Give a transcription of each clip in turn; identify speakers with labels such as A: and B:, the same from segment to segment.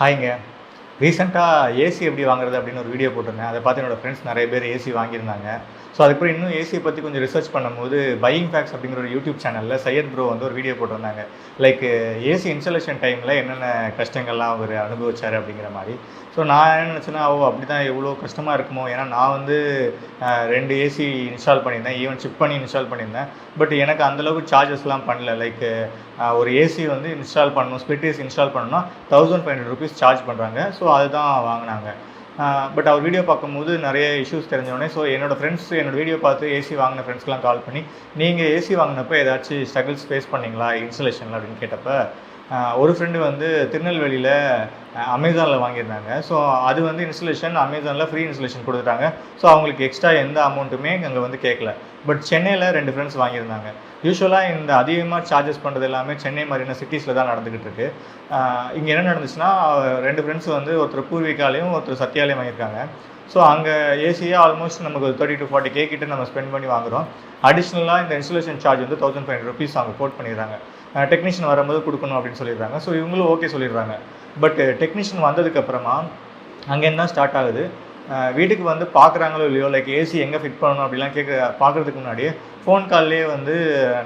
A: ஹாய்ங்க. ரீசெண்டாக ஏசி எப்படி வாங்குறது அப்படின்னு ஒரு வீடியோ போட்டிருந்தேன். அதை பார்த்து என்னோட ஃப்ரெண்ட்ஸ் நிறைய பேர் ஏசி வாங்கியிருந்தாங்க. ஸோ அதுக்கப்புறம் இன்னும் ஏசியை பற்றி கொஞ்சம் ரிசர்ச் பண்ணும்போது பையிங் ஃபேக்ட்ஸ் அப்படிங்கிற ஒரு யூடியூப் சேனலில் சையத் ப்ரோ வந்து ஒரு வீடியோ போட்டிருந்தாங்க. லைக் ஏசி இன்ஸ்டாலேஷன் டைமில் என்னென்ன கஷ்டங்கள்லாம் அவர் அனுபவிச்சார் அப்படிங்கிற மாதிரி. ஸோ நான் என்ன நினச்சேன்னா, அப்படி தான் எவ்வளோ கஷ்டமாக இருக்குமோ. ஏன்னா நான் வந்து 2 ஏசி இன்ஸ்டால் பண்ணியிருந்தேன், ஈவன் ஷிப் பண்ணி இன்ஸ்டால் பண்ணியிருந்தேன். பட் எனக்கு அந்தளவுக்கு சார்ஜஸ்லாம் பண்ணல. லைக் ஒரு ஏசி வந்து இன்ஸ்டால் பண்ணணும், ஸ்ப்ளிட் ஏசி இன்ஸ்டால் பண்ணணும்னா ₹1500 சார்ஜ் பண்ணுறாங்க. ஸோ அதுதான் வாங்கினாங்க. பட் அவர் வீடியோ பார்க்கும்போது நிறைய இஷ்யூஸ் தெரிஞ்சோடனே, ஸோ என்னோடய ஃப்ரெண்ட்ஸ் என்னோடய வீடியோ பார்த்து ஏசி வாங்கின ஃப்ரெண்ட்ஸ்லாம் கால் பண்ணி, நீங்கள் ஏசி வாங்கினப்போ ஏதாச்சும் ஸ்ட்ரகிள்ஸ் ஃபேஸ் பண்ணிங்களா இன்ஸ்டலேஷனில் அப்படின்னு கேட்டப்போ, ஒரு ஃப்ரெண்டு வந்து திருநெல்வேலியில் அமேசானில் வாங்கியிருந்தாங்க. ஸோ அது வந்து இன்ஸ்டலேஷன் அமேசானில் ஃப்ரீ இன்ஸ்டலேஷன் கொடுத்துட்டாங்க. ஸோ அவங்களுக்கு எக்ஸ்ட்ரா எந்த அமௌண்ட்டுமே அங்கே வந்து கேட்கல. பட் சென்னையில் 2 ஃப்ரெண்ட்ஸ் வாங்கியிருந்தாங்க. யூஸ்வலாக இந்த அதிகமாக சார்ஜஸ் பண்ணுறது எல்லாமே சென்னை மாதிரியான சிட்டிஸில் தான் நடந்துக்கிட்டு இருக்குது. இங்கே என்ன நடந்துச்சுன்னா, 2 ஃப்ரெண்ட்ஸ் வந்து ஒருத்தர் பூர்விகாலையும் ஒருத்தர் சத்யாலையும் வாங்கியிருக்காங்க. ஸோ அங்கே ஏசியே ஆல்மோஸ்ட் நமக்கு 30 to 40K கிட்ட நம்ம ஸ்பெண்ட் பண்ணி வாங்குகிறோம். அடிஷ்னலாக இந்த இன்ஸ்டலேஷன் சார்ஜ் வந்து ₹1500 அவங்க கோட் பண்ணிடுறாங்க. டெக்னீஷியன் வரும்போது கொடுக்கணும் அப்படின்னு சொல்லிடுறாங்க. ஸோ இவங்களும் ஓகே சொல்லிடுறாங்க. பட் டெக்னீஷியன் வந்ததுக்கப்புறமா அங்கேருந்து தான் ஸ்டார்ட் ஆகுது. வீட்டுக்கு வந்து பார்க்குறாங்களோ இல்லையோ, லைக் ஏசி எங்கே ஃபிட் பண்ணணும் அப்படிலாம் பார்க்குறதுக்கு முன்னாடியே ஃபோன் கால்லேயே வந்து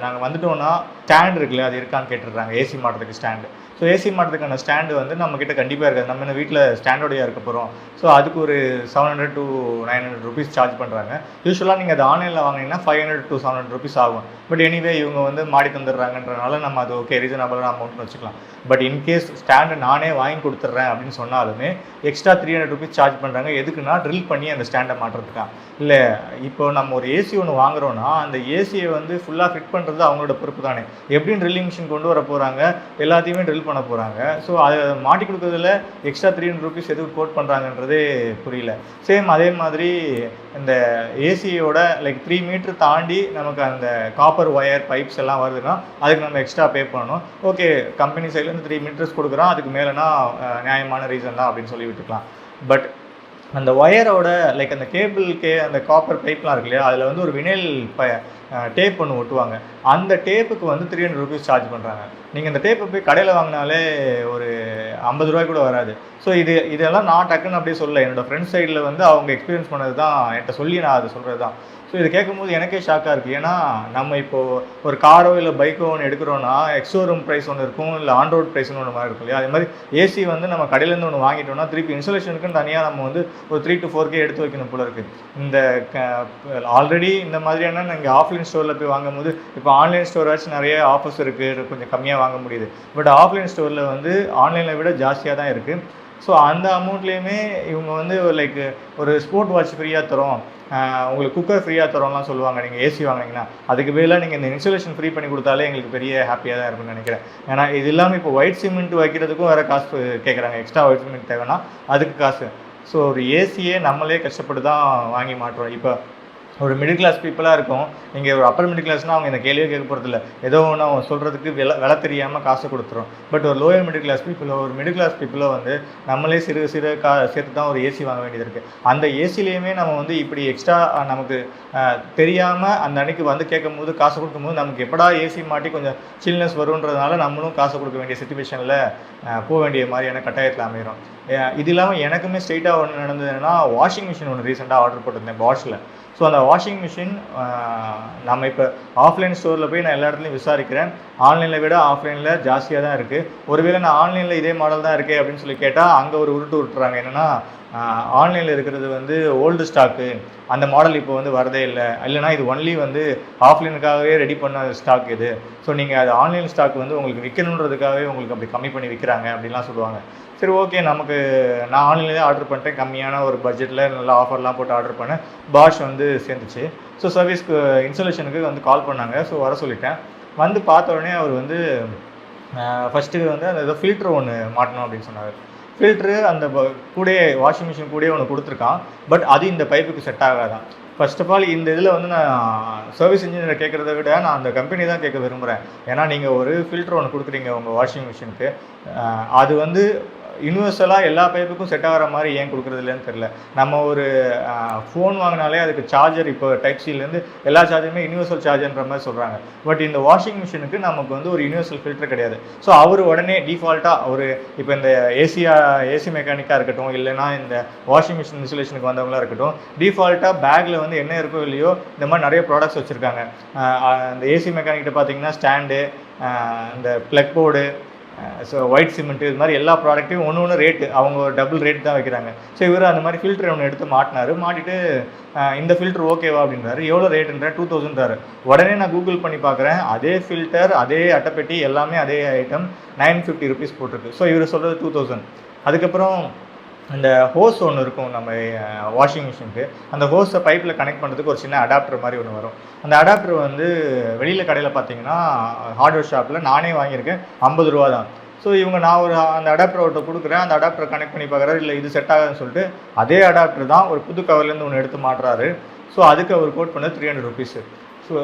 A: நாங்கள் வந்துட்டோன்னா ஸ்டாண்ட் இருக்குல்ல, அது இருக்கான்னு கேட்டுடுறாங்க. ஏசி மாட்டுறதுக்கு ஸ்டாண்டு. ஸோ ஏசி மாட்டுறதுக்கான ஸ்டாண்டு வந்து நம்மக்கிட்ட கண்டிப்பாக இருக்காது. நம்ம என்ன வீட்டில் ஸ்டாண்டோடையாக இருக்க போகிறோம். ஸோ அதுக்கு ஒரு ₹700 to ₹900 சார்ஜ் பண்ணுறாங்க. யூஸ்வலாக நீங்கள் அது ஆன்லைனில் வாங்கினீங்கன்னா ₹500 to ₹700 ஆகும். பட் எனிவே இவங்க வந்து மாடி தந்துடுறாங்கன்றனால நம்ம அது ஓகே ரீசனபிளான அமௌண்ட்னு வச்சுக்கலாம். பட் இன்கேஸ் ஸ்டாண்டு நானே வாங்கி கொடுத்துட்றேன் அப்படின்னு சொன்னாலுமே எக்ஸ்ட்ரா ₹300 சார்ஜ் பண்ணுறாங்க. எதுக்குன்னா ட்ரில் பண்ணி அந்த ஸ்டாண்டை மாட்டுறதுக்கா. இல்லை, இப்போ நம்ம ஒரு ஏசி ஒன்று வாங்குகிறோன்னா அந்த ஏசியை வந்து ஃபுல்லாக ஃபிட் பண்ணுறது அவங்களோட பொறுப்பு தானே. எப்படியும் ட்ரில்லிங் மிஷின் கொண்டு வர போகிறாங்க, எல்லாத்தையுமே ட்ரில் பண்ண போகிறாங்க. ஸோ அதை மாட்டி கொடுக்குறதுல எக்ஸ்ட்ரா ₹300 எதுக்கு கோட் பண்ணுறாங்கன்றதே புரியல. சேம் அதே மாதிரி இந்த ஏசியோட லைக் 3 மீட்டர் தாண்டி நமக்கு அந்த காப்பர் ஒயர் பைப்ஸ் எல்லாம் வருதுன்னா அதுக்கு நம்ம எக்ஸ்ட்ரா பே பண்ணணும். ஓகே, கம்பெனி சைட்லேருந்து 3 மீட்டர்ஸ் கொடுக்குறோம், அதுக்கு மேலேனா நியாயமான ரீசன் தான் அப்படின்னு சொல்லி விட்டுக்கலாம். பட் அந்த ஒயரோட லைக் அந்த அந்த காப்பர் பைப்லாம் இருக்கு இல்லையா, அதில் வந்து ஒரு வினைல் டேப் ஒன்று ஒட்டுவாங்க. அந்த டேப்புக்கு வந்து ₹300 சார்ஜ் பண்ணுறாங்க. நீங்கள் இந்த டேப்பை போய் கடையில் வாங்கினாலே ஒரு ₹50 கூட வராது. ஸோ இதெல்லாம் நான் டக்குன்னு அப்படியே சொல்லலை. என்னோடய ஃப்ரெண்ட்ஸ் சைடில் வந்து அவங்க எக்ஸ்பீரியன்ஸ் பண்ணது தான் என்கிட்ட சொல்லி நான் அதை சொல்கிறது தான். ஸோ இது கேட்கும்போது எனக்கே ஷாக்காக இருக்குது. ஏன்னா நம்ம இப்போது ஒரு காரோ இல்லை பைக்கோ ஒன்று எடுக்கிறோன்னா எக்ஸ்ஷோரூம் ப்ரைஸ் ஒன்று இருக்கும், இல்லை ஆன் ரோட் ப்ரைஸ்னு ஒன்று மாதிரி இருக்கும் இல்லையா. அதே மாதிரி ஏசி வந்து நம்ம கடையிலேருந்து ஒன்று வாங்கிட்டோம்னா திருப்பி இன்ஸ்டாலேஷனுக்குன்னு தனியாக நம்ம வந்து ஒரு 3 to 4K எடுத்து வைக்கணும் போல இருக்குது. இந்த ஆல்ரெடி இந்த மாதிரியான நீங்கள் ஆஃப்லைன் ஸ்டோரில் போய் வாங்கும்போது, இப்போ ஆன்லைன் ஸ்டோராச்சும் நிறைய ஆஃபர்ஸ் இருக்குது, கொஞ்சம் கம்மியாக வாங்க முடியுது. பட் ஆஃப்லைன் ஸ்டோரில் வந்து ஆன்லைனை விட ஜாஸ்தியாக தான் இருக்குது. ஸோ அந்த அமௌண்ட்லேயுமே இவங்க வந்து லைக் ஒரு ஸ்போர்ட் வாட்ச் ஃப்ரீயாக தரோம், உங்களுக்கு குக்கர் ஃப்ரீயாக தரோம்லாம் சொல்லுவாங்க நீங்கள் ஏசி வாங்கினீங்கன்னா. அதுக்கு பதிலாக நீங்கள் இந்த இன்ஸ்டாலேஷன் ஃப்ரீ பண்ணி கொடுத்தாலே எங்களுக்கு பெரிய ஹாப்பியாக தான் இருக்குன்னு நினைக்கிறேன். ஏன்னா இது இல்லாமல் இப்போ ஒயிட் சிமெண்ட் வைக்கிறதுக்கும் வேறு காசு கேட்குறாங்க. எக்ஸ்ட்ரா ஒயிட் சிமெண்ட் தேவைன்னா அதுக்கு காசு. ஸோ ஒரு ஏசியே நம்மளே கஷ்டப்பட்டு தான் வாங்கி மாட்டுறோம். இப்போ ஒரு மிடில் கிளாஸ் பீப்புளாக இருக்கும், நீங்கள் ஒரு அப்பர் மிடில் கிளாஸ்னால் அவங்க இந்த கேள்வியே கேட்க போகிறதில்ல. ஏதோ ஒன்று அவங்க சொல்கிறதுக்கு விலை தெரியாமல் காசு கொடுத்துரும். பட் ஒரு லோயர் மிடில் கிளாஸ் பீப்புளோ ஒரு மிடில் கிளாஸ் பீப்புளோ வந்து நம்மளே சிறு சேர்த்து தான் ஒரு ஏசி வாங்க வேண்டியது இருக்குது. அந்த ஏசிலேயுமே நம்ம வந்து இப்படி எக்ஸ்ட்ரா நமக்கு தெரியாமல் அந்த அன்றைக்கி வந்து கேட்கும்போது காசு கொடுக்கும்போது நமக்கு எப்படா ஏசி மாட்டி கொஞ்சம் சில்னஸ் வருன்றதுனால நம்மளும் காசு கொடுக்க வேண்டிய சிச்சுவேஷனில் போக வேண்டிய மாதிரியான கட்டாயத்தில் அமைகிறோம். இது இல்லாமல் எனக்குமே ஸ்ட்ரெயிட்டாக ஒன்று நடந்ததுன்னா, வாஷிங் மிஷின் ஒன்று ரீசெண்டாக ஆர்டர் போட்டிருந்தேன் பாஷ்ல. ஸோ அந்த வாஷிங் மிஷின் நம்ம இப்போ ஆஃப்லைன் ஸ்டோரில் போய் நான் எல்லா இடத்துலையும் விசாரிக்கிறேன். ஆன்லைனில் விட ஆஃப்லைனில் ஜாஸ்தியாக தான் இருக்குது. ஒருவேளை நான் ஆன்லைனில் இதே மாடல் தான் இருக்கே அப்படின்னு சொல்லி கேட்டால் அங்கே ஒரு உருட்டுறாங்க. என்னென்னா, ஆன்லைனில் இருக்கிறது வந்து ஓல்டு ஸ்டாக்கு, அந்த மாடல் இப்போ வந்து வரதே இல்லை, இல்லைனா இது ஒன்லி வந்து ஆஃப்லைனுக்காகவே ரெடி பண்ண ஸ்டாக் இது. ஸோ நீங்கள் அது ஆன்லைன் ஸ்டாக் வந்து உங்களுக்கு விற்கணுன்றதுக்காகவே உங்களுக்கு அப்படி கம்மி பண்ணி விற்கிறாங்க அப்படின்லாம் சொல்லுவாங்க. சரி, ஓகே, நான் ஆன்லைன்லேயே ஆர்டர் பண்ணிட்டேன். கம்மியான ஒரு பட்ஜெட்டில் நல்லா ஆஃபர்லாம் போட்டு ஆர்டர் பண்ணேன். பாஷ் வந்து சேர்ந்துச்சு. ஸோ சர்வீஸ்க்கு இன்ஸ்டாலேஷனுக்கு வந்து கால் பண்ணாங்க. ஸோ வர சொல்லிட்டேன். வந்து பார்த்த உடனே அவர் வந்து ஃபஸ்ட்டு வந்து அந்த ஏதோ ஃபில்ட்ரு ஒன்று மாட்டணும் அப்படின்னு சொன்னார். ஃபில்ட்ரு அந்த கூடயே வாஷிங் மிஷின் கூடயே ஒன்று கொடுத்துருக்கான். பட் அது இந்த பைப்புக்கு செட் ஆகாதான். ஃபர்ஸ்ட் ஆஃப் ஆல் இந்த இதில் வந்து நான் சர்வீஸ் இன்ஜினியரை கேட்குறத விட நான் அந்த கம்பெனி தான் கேட்க விரும்புகிறேன். ஏன்னா நீங்கள் ஒரு ஃபில்ட்ரு ஒன்று கொடுக்குறீங்க உங்கள் வாஷிங் மிஷினுக்கு, அது வந்து யூனிவர்சலாக எல்லா பைப்புக்கும் செட் ஆகிற மாதிரி ஏன் கொடுக்குறது இல்லைன்னு தெரியல. நம்ம ஒரு ஃபோன் வாங்கினாலே அதுக்கு சார்ஜர் இப்போ டைப் சிலேருந்து எல்லா சார்ஜருமே யூனிவர்சல் சார்ஜர்ன்ற மாதிரி சொல்கிறாங்க. பட் இந்த வாஷிங் மிஷினுக்கு நமக்கு வந்து ஒரு யூனிவர்சல் ஃபில்டர் கிடையாது. ஸோ அவர் உடனே டிஃபால்ட்டாக ஒரு இப்போ இந்த ஏசி மெக்கானிக்காக இருக்கட்டும், இல்லைனா இந்த வாஷிங் மிஷின் இன்சுலேஷனுக்கு வந்தவங்களாக இருக்கட்டும், டிஃபால்ட்டாக பேக்கில் வந்து என்ன இருக்கோ இல்லையோ இந்த மாதிரி நிறைய ப்ராடக்ட்ஸ் வச்சுருக்காங்க. அந்த ஏசி மெக்கானிக்கிட்ட பார்த்தீங்கன்னா ஸ்டாண்டு, இந்த plug board, so white cement, இது மாதிரி எல்லா ப்ராடக்ட்டையும் ஒன்று ரேட்டு அவங்க ஒரு டபுள் ரேட் தான் வைக்கிறாங்க. ஸோ இவர் அந்த மாதிரி ஃபில்டர் ஒன்று எடுத்து மாட்டிட்டு இந்த ஃபில்டர் ஓகேவா அப்படின்றாரு. எவ்வளோ ரேட்டுன்ற 2000 உடனே நான் கூகுள் பண்ணி பார்க்குறேன், அதே ஃபில்டர் அதே அட்டைப்பெட்டி எல்லாமே அதே ஐட்டம் 950 rupees போட்டிருக்கு. ஸோ இவர் சொல்கிறது 2000. அதுக்கப்புறம் இந்த ஹோஸ் ஒன்று இருக்கும் நம்ம வாஷிங் மிஷினுக்கு, அந்த ஹோஸை பைப்பில் கனெக்ட் பண்ணுறதுக்கு ஒரு சின்ன அடாப்டர் மாதிரி ஒன்று வரும். அந்த அடாப்டர் வந்து வெளியில் கடையில் பார்த்தீங்கன்னா ஹார்ட்வேர் ஷாப்பில் நானே வாங்கியிருக்கேன், 50 ரூபா தான். ஸோ நான் ஒரு அந்த அடாப்டர் அவர்கிட்ட கொடுக்குறேன், அந்த அடாப்டரை கனெக்ட் பண்ணி பார்க்குறாரு, இல்லை இது செட் ஆகுதுன்னு சொல்லிட்டு அதே அடாப்டர் தான் ஒரு புது கவர்லேருந்து ஒன்று எடுத்து மாட்டுறாரு. ஸோ அதுக்கு அவர் கோட் பண்ணது 300 rupees. ஸோ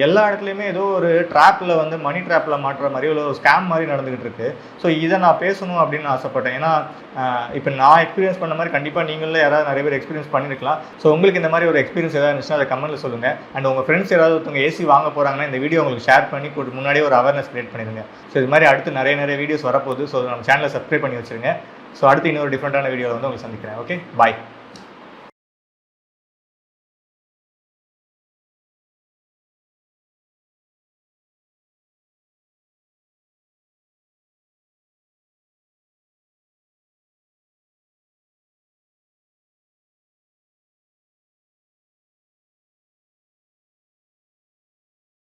A: எல்லா இடத்துலையுமே ஏதோ ஒரு ட்ராப்பில் வந்து மணி ட்ராப்பில் மாட்டுற மாதிரி ஒரு ஸ்கேம் மாதிரி நடந்துகிட்டு இருக்கு. ஸோ இதை நான் பேசணும் அப்படின்னு ஆசைப்பட்டேன். ஏன்னா இப்போ நான் எக்ஸ்பீரியன்ஸ் பண்ண மாதிரி கண்டிப்பாக நீங்களே யாராவது நிறைய பேர் எக்ஸ்பீரியன்ஸ் பண்ணியிருக்கலாம். ஸோ உங்களுக்கு இந்த மாதிரி ஒரு எக்ஸ்பீரியன்ஸ் ஏதாவது இருந்துச்சுன்னா அதை கமெண்ட்டில் சொல்லுங்கள். அண்ட் உங்கள் ஃப்ரெண்ட்ஸ் யாராவது ஒருத்தவங்க ஏசி வாங்க போகிறாங்கன்னா இந்த வீடியோ உங்களுக்கு ஷேர் பண்ணி முன்னாடியே ஒரு அவேர்னஸ் கிரியேட் பண்ணிடுங்க. ஸோ இது மாதிரி அடுத்து நிறைய வீடியோஸ் வரப்போகுது. ஸோ நம்ம சேனலை சப்ஸ்கிரைப் பண்ணி வச்சுருங்க. ஸோ அடுத்து இன்னொரு டிஃப்ரெண்ட்டான வீடியோவில் வந்து உங்களுக்கு சந்திக்கிறேன். ஓகே, பாய்.